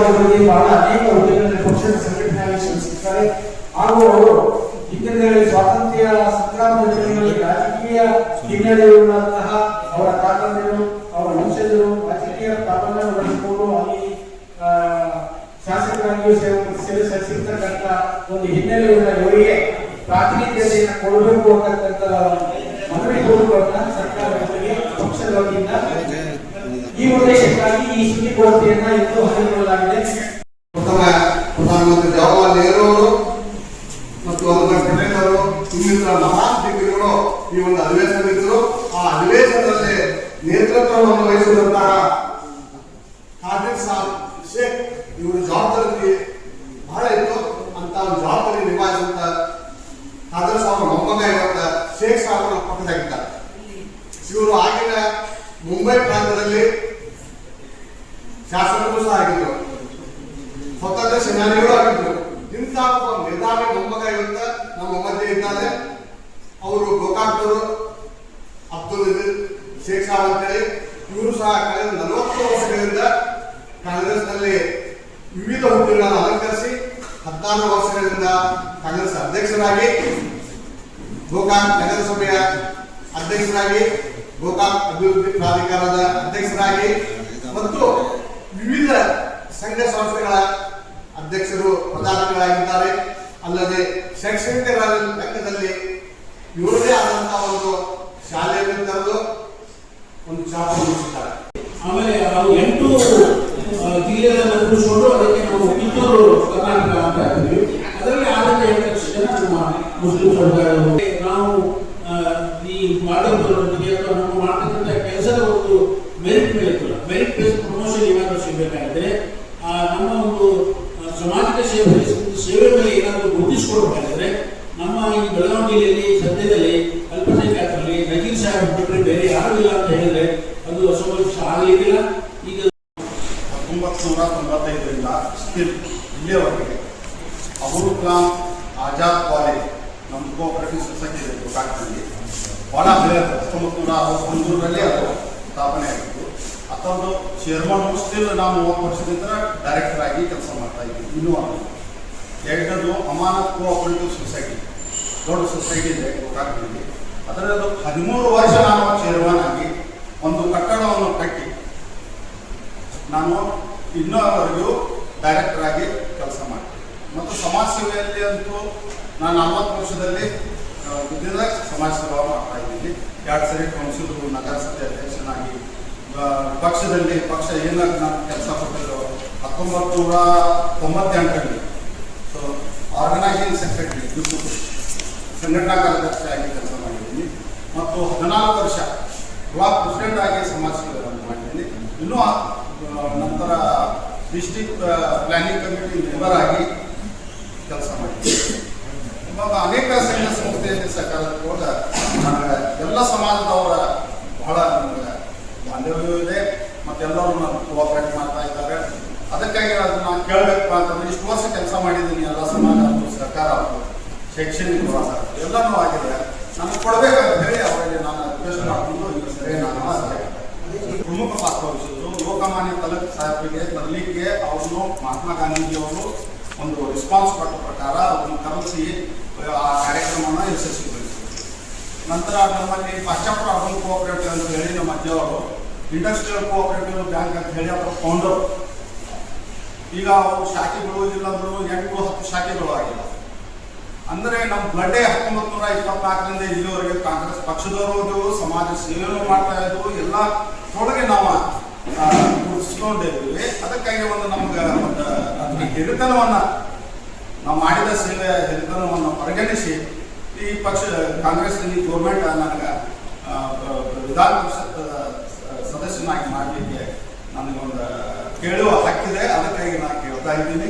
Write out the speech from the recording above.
ಸಮಾಜದಲ್ಲಿ ಬಹಳ ಅನೇಕ ಹುದ್ದೆಗಳಲ್ಲಿ ಪಕ್ಷದ ಸಂಘಟನೆಯಾಗಿ ಶ್ರಮಿಸಿದ್ದಾರೆ ಹಾಗೂ ಅವರು ಹಿಂದಿನಲ್ಲಿ ಸ್ವಾತಂತ್ರ್ಯ ಸಂಗ್ರಾಮದ ದಿನಗಳಲ್ಲಿ ರಾಜಕೀಯ ಹಿನ್ನೆಲೆಯುಳ್ಳಂತಹ ಅವರ ತಾತಂದಿರು ಅವರ ವಂಶಜರು ರಾಜಕೀಯ ಪ್ರಾಬಲ್ಯವನ್ನು ಬೆಳೆಸಿಕೊಂಡು ಅಲ್ಲಿ ಶಾಸಕರಾಗಿಯೂ ಸೇವೆ ಸಲ್ಲಿಸಿರ್ತಕ್ಕಂಥ ಒಂದು ಹಿನ್ನೆಲೆಯುಳ್ಳ ಇವರಿಗೆ ಪ್ರಾತಿನಿಧ್ಯತೆಯನ್ನು ಕೊಡಬೇಕು ಅನ್ನತಕ್ಕಂಥ ಮನವಿ ಕೋರುವುದನ್ನ ಸರ್ಕಾರಗಳಿಗೆ ಪಕ್ಷದ ವತಿಯಿಂದ ಈ ಉದ್ದೇಶಕ್ಕಾಗಿ ಈ ಸುದ್ದಿಗೋಷ್ಠಿಯನ್ನ ಇಂದು ಹಮ್ಮಿಕೊಳ್ಳಲಾಗಿದೆ. ಪ್ರಧಾನಮಂತ್ರಿ ಜವಾಹರ್ಲಾಲ್ ನೆಹರು ಅವರು ಮತ್ತು ವಲ್ಲಭಾಯ್ ಪಟೇಲ್ ಅವರು ಇನ್ನಿತರ ಮಹಾನ್ ದಿಗ್ಗಜರು ಈ ಒಂದು ಅಧಿವೇಶನದಲ್ಲಿದ್ದರು. ಆ ಅಧಿವೇಶನದಲ್ಲಿ ನೇತೃತ್ವವನ್ನು ವಹಿಸಿದಂತಹ ಖಾದಿರ್ ಸಾಬ್ ಶೇಖ್ ಇವರ ಜವಾಬ್ದಾರಿ ಬಹಳ ಇತ್ತು. ಅಂತ ಜವಾಬ್ದಾರಿ ನಿಭಾಯಿಸಿದಂತ ಖಾದರ್ ಸಾಬ್ ಮೊಮ್ಮಗ ಇವತ್ತ ಶೇಖ್ ಸಾಬ್ ಪಕ್ಕದಾಗಿದ್ದಾರೆ. ಇವರು ಆಗಿನ ಮುಂಬೈ ಪ್ರಾಂತದಲ್ಲಿ ಶಾಸಕರು ಸಹ ಆಗಿದ್ರು, ಸ್ವತಂತ್ರ ಸೇನಾನಿಗಳು ಆಗಿದ್ರು. ಇಂಥ ಒಬ್ಬ ಮೇಧಾವಿ ಮೊಮ್ಮಗ ಇವತ್ತ ನಮ್ಮ ಮಧ್ಯೆ ಇದ್ದಾರೆ. ಅವರು ಗೋಕಾಕ್ತರು ಅಬ್ದುಲ್ ಶೇಖ್ ಸಾಬ್ ಅಂತೇಳಿ ಇವರು ಸಹ ಕಳೆದ 40 ವರ್ಷಗಳಿಂದ ಕಾಂಗ್ರೆಸ್ ನಲ್ಲಿ ವಿವಿಧ ಹುದ್ದೆಗಳನ್ನು ಅಲಂಕರಿಸಿ 14 ವರ್ಷಗಳಿಂದ ಕಾಂಗ್ರೆಸ್ ಅಧ್ಯಕ್ಷರಾಗಿ, ಗೋಕಾಕ್ ನಗರಸಭೆಯ ಅಧ್ಯಕ್ಷರಾಗಿ, ಗೋಕಾಕ್ ಅಭಿವೃದ್ಧಿ ಪ್ರಾಧಿಕಾರದ ಅಧ್ಯಕ್ಷರಾಗಿ ಮತ್ತು ವಿವಿಧ ಸಂಘ ಸಂಸ್ಥೆಗಳ ಅಧ್ಯಕ್ಷರು ಪ್ರಧಾನಿಗಳಾಗಿದ್ದಾರೆ. ಅಲ್ಲದೆ ಶೈಕ್ಷಣಿಕ ರಂಗದಲ್ಲಿ ಇವರದೇ ಆದಂತಹ ಒಂದು ಶಾಲೆಯನ್ನು ತೆರೆದು ಒಂದು ಚಾಪು ಮುಗಿಸಿದ್ದಾರೆ. ಆಮೇಲೆ 8 ಜಿಲ್ಲೆಗಳನ್ನು ಕೂಡಿಸಿಕೊಂಡು ಅದಕ್ಕೆ ನಾವು ಕಿತ್ತೂರು ಕರ್ನಾಟಕ ಅಂತ ಹೇಳ್ತೀವಿ. ಅದರಲ್ಲಿ 8 ಲಕ್ಷ ಜನ ನಮ್ಮ ಮುಸ್ಲಿಂ ಸಮುದಾಯದವರು. ನಾವು ಈ ಮಾಧ್ಯಮದೊಂದಿಗೆ ಅಥವಾ ನಮ್ಮ ಮಾಡ್ತಕ್ಕಂಥ ಕೆಲಸದ ಒಂದು ಮೆರಿಟ್ ಮೇಲೆ ಇರ್ತಲ್ಲ, ಮೆರಿಟ್ ಬೇಸ್ ಪ್ರಮೋಷನ್ ಏನಾದರೂ ಸಿಗಬೇಕಾದ್ರೆ ನಮ್ಮ ಒಂದು ಸಾಮಾಜಿಕ ಸೇವೆ ಮೇಲೆ ಏನಾದರೂ ಗುರುತಿಸಿಕೊಡ್ಬೇಕಾದ್ರೆ ನಮ್ಮ ಈ ಬೆಳಗಾವಿ ಜಿಲ್ಲೆಯಲ್ಲಿ ಸದ್ಯದಲ್ಲಿ ಅಲ್ಪಸಂಖ್ಯಾತರಲ್ಲಿ ನಜೀರ್ ಸಾಹೇಬ್ ಬಿಟ್ಟರೆ ಬೇರೆ ಯಾರು ಇಲ್ಲ ಅಂತ ಹೇಳಿದ್ರೆ ಅದು ಅಸಮರ್ಥ ಆಗಲಿಕ್ಕಿಲ್ಲ. ಈಗ 1995ರಿಂದ ಇಲ್ಲಿಯವರೆಗೆ ಅಬುಲ್ ಕಲಾಂ ಆಜಾದ್ ಕಾಲೇಜ್ ನಮ್ಮ ಕೋಆಪರೇಟಿವ್ ಸೊಸೈಟಿ ಇದೆ ಗೋಕಾಕ್ನಲ್ಲಿ, ಬಹಳ ಹಳೆಯ 1963ರಲ್ಲಿ ಅದು ಸ್ಥಾಪನೆ ಆಗಿತ್ತು. ಅದೊಂದು ಚೇರ್ಮನ್ ಸ್ಟಿಲ್ ನಾವು 30 ವರ್ಷದಿಂದ ಡೈರೆಕ್ಟರ್ ಆಗಿ ಕೆಲಸ ಮಾಡ್ತಾ ಇದ್ದೀವಿ. ಇನ್ನೂ ಎರಡನೇದು ಅಮಾನತ್ ಕೋಆಪರೇಟಿವ್ ಸೊಸೈಟಿ, ದೊಡ್ಡ ಸೊಸೈಟಿ ಇದೆ ಗೋಕಾಕ್ನಲ್ಲಿ. ಅದರದ್ದು 13 ವರ್ಷ ನಾನು ಚೇರ್ಮನ್ ಆಗಿ ಒಂದು ಕಟ್ಟಡವನ್ನು ಕಟ್ಟಿ ನಾನು ಇನ್ನೂವರೆಗೂ ಡೈರೆಕ್ಟರ್ ಆಗಿ ಕೆಲಸ ಮಾಡ್ತೀನಿ. ಮತ್ತು ಸಮಾಜ ಸೇವೆಯಲ್ಲಿ ಅಂತೂ ನಾನು 40 ವರ್ಷದಲ್ಲಿ ವಿದ್ಯುತ್ ಸಮಾಜ ಸೇವೆ ಮಾಡ್ತಾ ಇದ್ದೀನಿ. 2 ಸರಿ ಕೌನ್ಸಿಲ್ ನಗರಸಭೆ ಅಧ್ಯಕ್ಷನಾಗಿ, ಪಕ್ಷದಲ್ಲಿ ಪಕ್ಷ ಏನಾಗಿ ನಾನು ಕೆಲಸ ಕೊಟ್ಟಿದ್ದು 1998ರಲ್ಲಿ ಸೊ ಆರ್ಗನೈಸಿಂಗ್ ಸೆಕ್ರೆಟರಿ ಸಂಘಟನಾ ಕಾರ್ಯದರ್ಶಿಯಾಗಿ ಕೆಲಸ ಮಾಡಿದ್ದೀನಿ. ಮತ್ತು 14 ವರ್ಷ ಬ್ಲಾಕ್ ಪ್ರೆಸಿಡೆಂಟ್ ಆಗಿ ಸಮಾಜ ಸೇವೆಯನ್ನು ಮಾಡಿದ್ದೀನಿ. ಇನ್ನೂ ನಂತರ ಡಿಸ್ಟ್ರಿಕ್ಟ್ ಪ್ಲಾನಿಂಗ್ ಕಮಿಟಿ ಮೆಂಬರ್ ಆಗಿ ಕೆಲಸ ಮಾಡಿದ್ದೀನಿ. ಇವಾಗ ಅನೇಕ ಸಂಘ ಸಂಸ್ಥೆಯಲ್ಲಿ ಸಹಕಾರ ನನಗೆ ಎಲ್ಲ ಸಮಾಜದವರ ಬಹಳ ನಮಗೆ ಬಾಂಧವ್ಯ ಇದೆ ಮತ್ತೆಲ್ಲರೂ ನಾನು ಕೋಆಪರೇಟ್ ಮಾಡ್ತಾ ಇದ್ದಾರೆ. ಅದಕ್ಕಾಗಿ ಅದನ್ನ ನಾನು ಕೇಳಬೇಕು ಅಂತಂದ್ರೆ ಇಷ್ಟು ವರ್ಷ ಕೆಲಸ ಮಾಡಿದ್ದೀನಿ, ಎಲ್ಲ ಸಮಾಜ ಸರ್ಕಾರ ಶೈಕ್ಷಣಿಕ ಎಲ್ಲನೂ ಆಗಿದೆ, ನನಗೆ ಕೊಡಬೇಕಂತ ಹೇಳಿ ಅವರಿಗೆ ನಾನು ರಿಕ್ವೆಸ್ಟ್ ಮಾಡಿಕೊಂಡು ಈಗ ಸರಿ ನಾನು ಪ್ರಮುಖ ಪಾತ್ರ ವಹಿಸಿದ್ರು. ಲೋಕಮಾನ್ಯ ತಿಲಕ್ ಸಾಹೇಬರಿಗೆ ಬರಲಿಕ್ಕೆ ಅವ್ರನ್ನು ಮಹಾತ್ಮ ಗಾಂಧೀಜಿಯವರು ಒಂದು ರೆಸ್ಪಾನ್ಸ್ ಕೊಟ್ಟ ಪ್ರಕಾರ ಅವ್ರನ್ನ ಕರೆಸಿ ಆ ಕಾರ್ಯಕ್ರಮವನ್ನು ಯಶಸ್ವಿಗೊಳಿಸಿದ್ರು. ನಂತರ ನಮ್ಮಲ್ಲಿ ಪಾಶ್ಚಾತ್ಯ ಅರ್ಬನ್ ಕೋಆಪರೇಟಿವ್ ಅಂತ ಹೇಳಿ ನಮ್ಮ ಅಜ್ಜಿಯವರು ಇಂಡಸ್ಟ್ರಿಯಲ್ ಕೋಆಪರೇಟಿವ್ ಬ್ಯಾಂಕ್ ಅಂತ ಹೇಳಿ ಅವರ ಫೌಂಡರ್. ಈಗ ಅವು ಶಾಖೆಗಳು ಇಲ್ಲಂದ್ರೂ 8-10 ಶಾಖೆಗಳು ಆಗಿಲ್ಲ. ಅಂದರೆ ನಮ್ಮ ಬ್ಲಡ್ಡೇ 1924ರಿಂದ ಇಲ್ಲಿವರೆಗೆ ಕಾಂಗ್ರೆಸ್ ಪಕ್ಷದವರು ಸಮಾಜ ಸೇವೆನೂ ಮಾಡ್ತಾ ಇದ್ರು, ಎಲ್ಲ ತೊಡಗೆ ನಾವು ಗುರುತಿಸ್ಕೊಂಡಿದ್ದೀವಿ. ಅದಕ್ಕಾಗಿ ಒಂದು ನಮ್ಗೆ ಒಂದು ಅದನ್ನ ಹಿರಿತನವನ್ನು ನಾವು ಮಾಡಿದ ಸೇವೆ ಹಿರಿತನವನ್ನು ಪರಿಗಣಿಸಿ ಈ ಪಕ್ಷ ಕಾಂಗ್ರೆಸ್ ಗೌರ್ಮೆಂಟ್ ನನಗೆ ವಿಧಾನ ಪರಿಷತ್ ಸದಸ್ಯನಾಗಿ ಮಾಡಲಿಕ್ಕೆ ನನಗೊಂದು ಕೇಳುವ ಹಕ್ಕಿದೆ. ಅದಕ್ಕಾಗಿ ನಾನು ಕೇಳ್ತಾ ಇದ್ದೀನಿ.